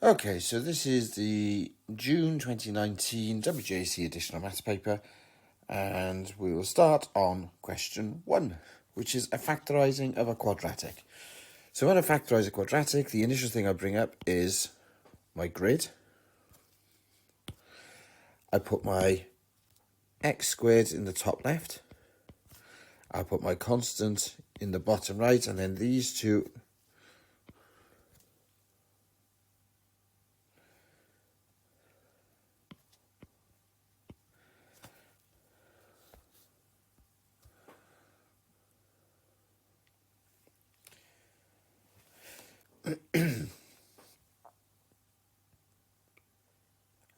Okay, so this is the June 2019 WJC edition of maths paper, and we will start on question 1, which is a factorising of a quadratic. So when I factorise a quadratic, the initial thing I bring up is my grid. I put my x squared in the top left. I put my constant in the bottom right, and then these two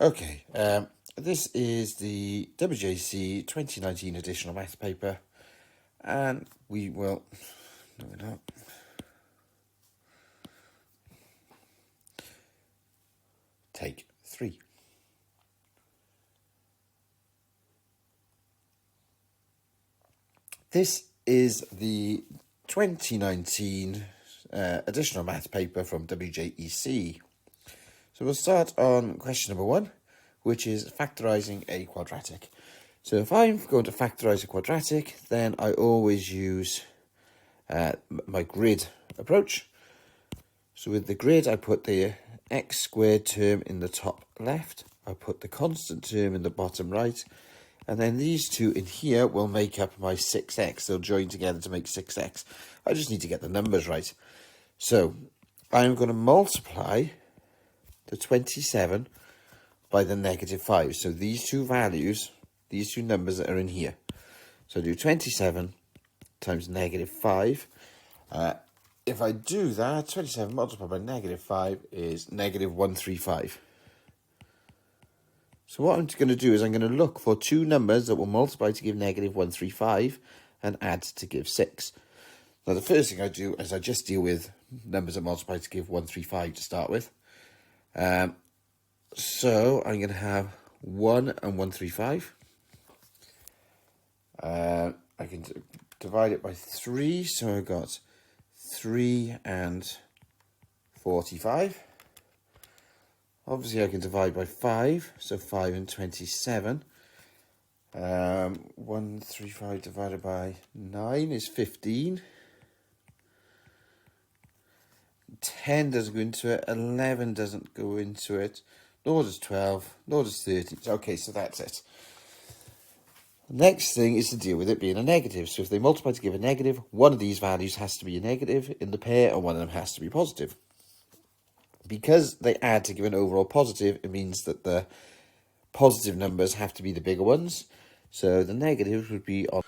Okay, this is the WJC 2019 edition of maths paper, and we will take 3. This is the 2019 edition of maths paper from WJEC. So we'll start on question number 1, which is factorising a quadratic. So if I'm going to factorise a quadratic, then I always use my grid approach. So with the grid, I put the x squared term in the top left, I put the constant term in the bottom right, and then these two in here will make up my 6x. They'll join together to make 6x. I just need to get the numbers right. So I'm going to multiply the 27 by the -5. So these two values, these two numbers that are in here. So I do 27 times -5. If I do that, 27 multiplied by -5 is -135. So what I'm going to do is I'm going to look for two numbers that will multiply to give -135 and add to give 6. Now the first thing I do is I just deal with numbers that multiply to give 135 to start with. So I'm going to have 1 and 135. I can divide it by 3, so I've got 3 and 45. Obviously I can divide by 5, so 5 and 27. 135 divided by 9 is 15. 10 doesn't go into it, 11 doesn't go into it, nor does 12, nor does 13. Okay, so that's it. The next thing is to deal with it being a negative. So if they multiply to give a negative, one of these values has to be a negative in the pair, and one of them has to be positive. Because they add to give an overall positive, it means that the positive numbers have to be the bigger ones. So the negatives would be on.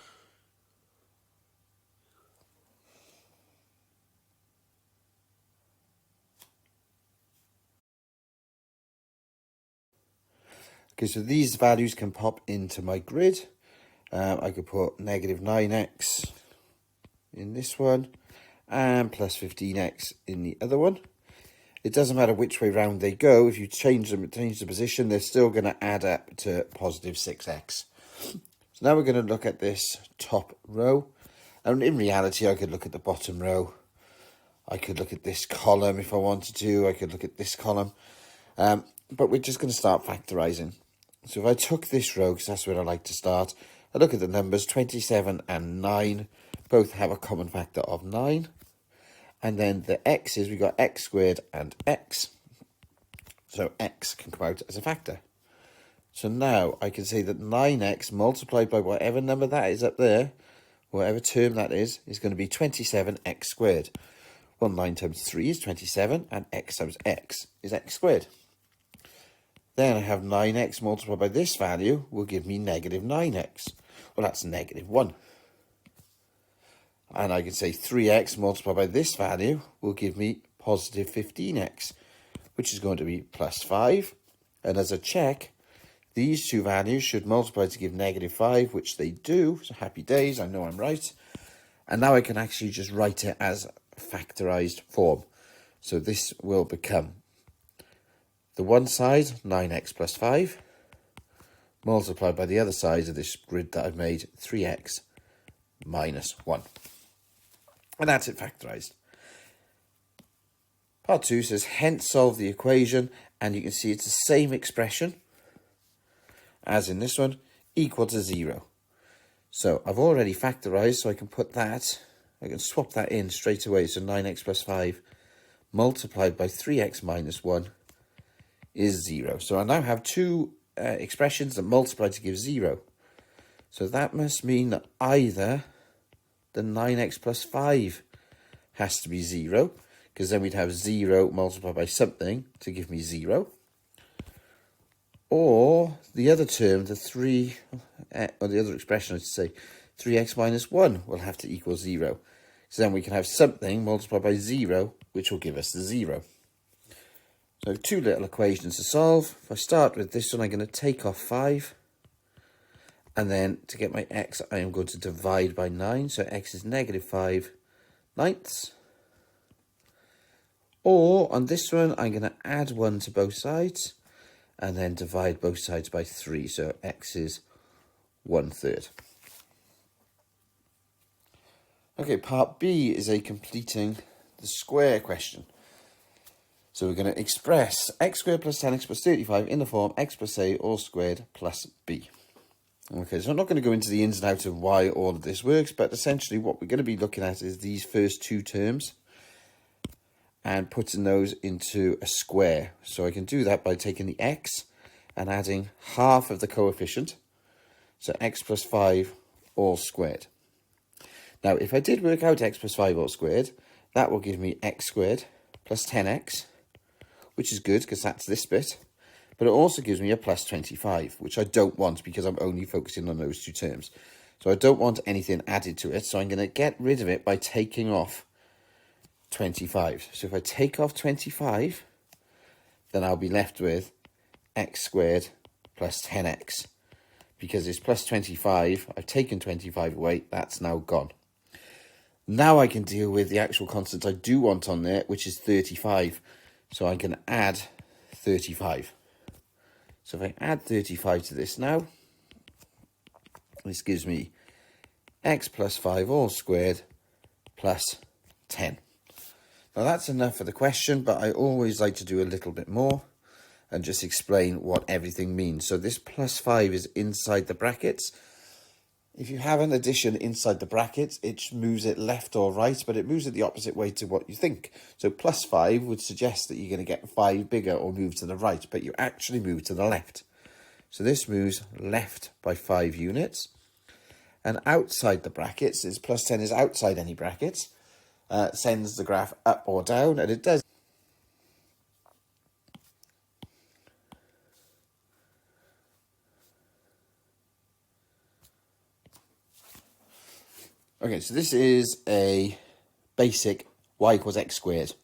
Okay, so these values can pop into my grid. I could put -9x in this one and plus 15x in the other one. It doesn't matter which way round they go. If you change the position, they're still going to add up to positive 6x. So now we're going to look at this top row. And in reality, I could look at the bottom row. I could look at this column if I wanted to. I could look at this column. But we're just going to start factorising. So if I took this row, because that's where I like to start, I look at the numbers 27 and 9. Both have a common factor of 9. And then the x's, we've got x squared and x. So x can come out as a factor. So now I can say that 9x multiplied by whatever number that is up there, whatever term that is going to be 27x squared. Well, 9 times 3 is 27, and x times x is x squared. Then I have 9x multiplied by this value will give me -9x. Well, that's -1. And I can say 3x multiplied by this value will give me positive 15x, which is going to be +5. And as a check, these two values should multiply to give -5, which they do. So happy days, I know I'm right. And now I can actually just write it as factorised form. So this will become the one side, 9x plus 5, multiplied by the other side of this grid that I've made, 3x minus 1. And that's it factorised. Part 2 says, hence solve the equation, and you can see it's the same expression as in this one, equal to 0. So I've already factorised, so I can put that, I can swap that in straight away. So 9x plus 5 multiplied by 3x minus 1 is 0. So I now have two expressions that multiply to give 0. So that must mean that either the 9x plus 5 has to be 0, because then we'd have 0 multiplied by something to give me 0. Or the other term, the 3, or the other expression I should say, 3x minus 1 will have to equal 0. So then we can have something multiplied by 0, which will give us the 0. So two little equations to solve. If I start with this one, I'm going to take off 5. And then to get my x, I am going to divide by 9. So x is negative 5 ninths. Or on this one, I'm going to add 1 to both sides. And then divide both sides by 3. So x is 1/3. Okay, part B is a completing the square question. So we're going to express x squared plus 10x plus 35 in the form x plus a all squared plus b. Okay, so I'm not going to go into the ins and outs of why all of this works, but essentially what we're going to be looking at is these first two terms and putting those into a square. So I can do that by taking the x and adding half of the coefficient. So x plus 5 all squared. Now, if I did work out x plus 5 all squared, that will give me x squared plus 10x, which is good because that's this bit. But it also gives me a plus 25, which I don't want because I'm only focusing on those two terms. So I don't want anything added to it. So I'm going to get rid of it by taking off 25. So if I take off 25, then I'll be left with x squared plus 10x. Because it's plus 25, I've taken 25 away, that's now gone. Now I can deal with the actual constant I do want on there, which is 35. So I can add 35. So if I add 35 to this now, this gives me x plus 5 all squared plus 10. Now that's enough for the question, but I always like to do a little bit more and just explain what everything means. So this plus 5 is inside the brackets. If you have an addition inside the brackets, it moves it left or right, but it moves it the opposite way to what you think. So plus 5 would suggest that you're going to get 5 bigger or move to the right, but you actually move to the left. So this moves left by 5 units. And outside the brackets, is plus 10 is outside any brackets, sends the graph up or down, and it does. Okay, so this is a basic y equals x squared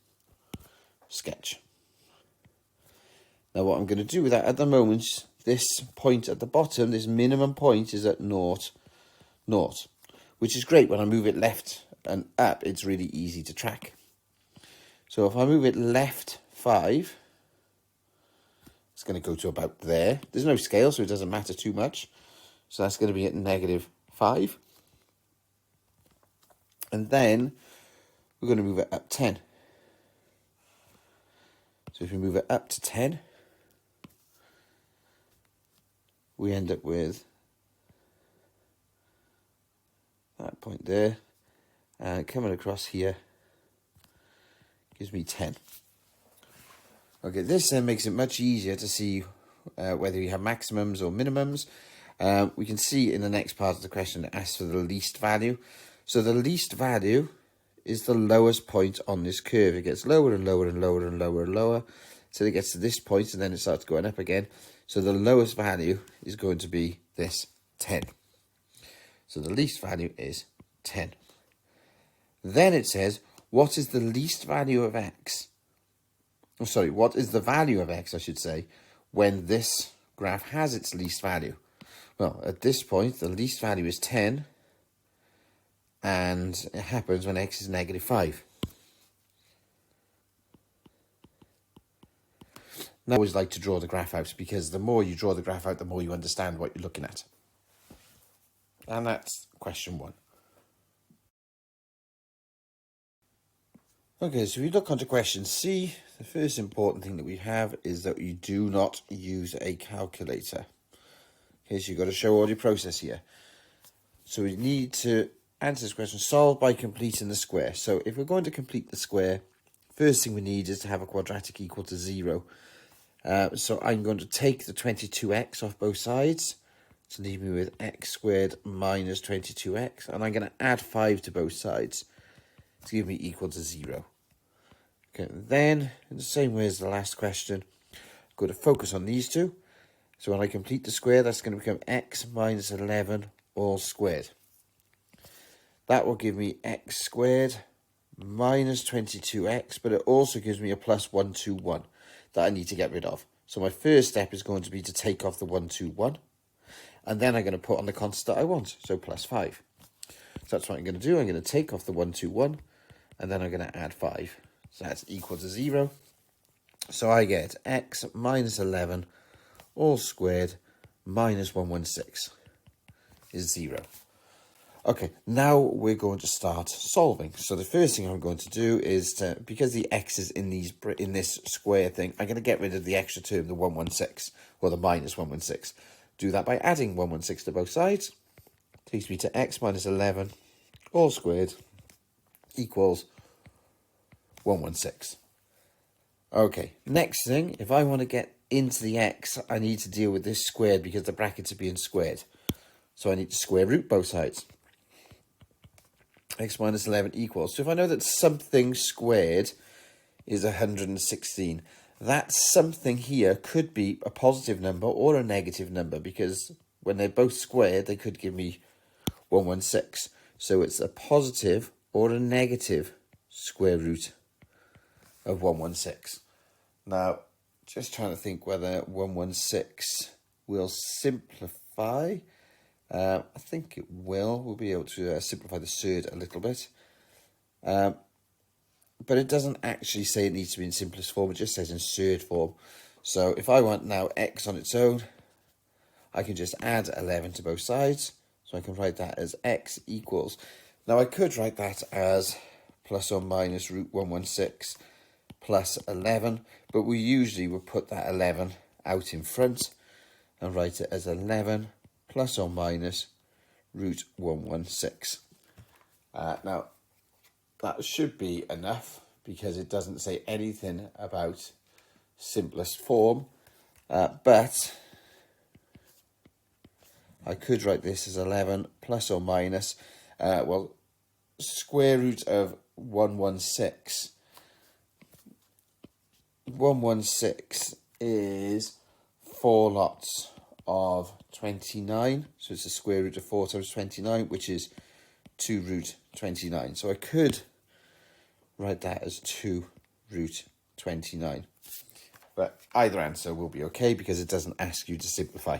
sketch. Now what I'm going to do with that at the moment, this point at the bottom, this minimum point is at 0, 0, which is great. When I move it left and up, it's really easy to track. So if I move it left 5, it's going to go to about there. There's no scale, so it doesn't matter too much. So that's going to be at negative 5. And then we're going to move it up 10. So if we move it up to 10, we end up with that point there. And coming across here gives me 10. Okay, this then makes it much easier to see whether you have maximums or minimums. We can see in the next part of the question it asks for the least value. So the least value is the lowest point on this curve. It gets lower and lower and lower and lower and lower till it gets to this point, and then it starts going up again. So the lowest value is going to be this 10. So the least value is 10. Then it says, what is the least value of x? Oh, sorry, what is the value of x, I should say, when this graph has its least value? Well, at this point, the least value is 10. And it happens when x is negative 5. Now I always like to draw the graph out, because the more you draw the graph out, the more you understand what you're looking at. And that's question 1. Okay, so if we look onto question C, the first important thing that we have is that you do not use a calculator. Okay, so you've got to show all your process here. So we need to answer this question, solve by completing the square. So if we're going to complete the square, first thing we need is to have a quadratic equal to 0. So I'm going to take the 22x off both sides to leave me with x squared minus 22x. And I'm going to add 5 to both sides to give me equal to 0. Okay, then, in the same way as the last question, I'm going to focus on these two. So when I complete the square, that's going to become x minus 11 all squared. That will give me x squared minus 22x, but it also gives me a plus 121 that I need to get rid of. So my first step is going to be to take off the 121, and then I'm going to put on the constant that I want, so plus 5. So that's what I'm going to do. I'm going to take off the 121, and then I'm going to add 5. So that's equal to 0. So I get x minus 11 all squared minus 116 is 0. Okay, now we're going to start solving. So the first thing I'm going to do is to, because the x is in this square thing, I'm going to get rid of the extra term, the 116, or the minus 116. Do that by adding 116 to both sides. Takes me to x minus 11 all squared equals 116. Okay, next thing, if I want to get into the x, I need to deal with this squared because the brackets are being squared. So I need to square root both sides. X minus 11 equals. So if I know that something squared is 116, that something here could be a positive number or a negative number, because when they're both squared, they could give me 116. So it's a positive or a negative square root of 116. Now, just trying to think whether 116 will simplify. I think it will. We'll be able to simplify the surd a little bit. But it doesn't actually say it needs to be in simplest form. It just says in surd form. So if I want now x on its own, I can just add 11 to both sides. So I can write that as x equals. Now I could write that as plus or minus root 116 plus 11. But we usually would put that 11 out in front and write it as 11 plus or minus root 116. Now, that should be enough because it doesn't say anything about simplest form. But I could write this as 11 plus or minus, well, square root of 116. 116 is 4 lots of 29, so it's the square root of 4 times 29, which is 2 root 29. So I could write that as 2 root 29. But either answer will be okay because it doesn't ask you to simplify.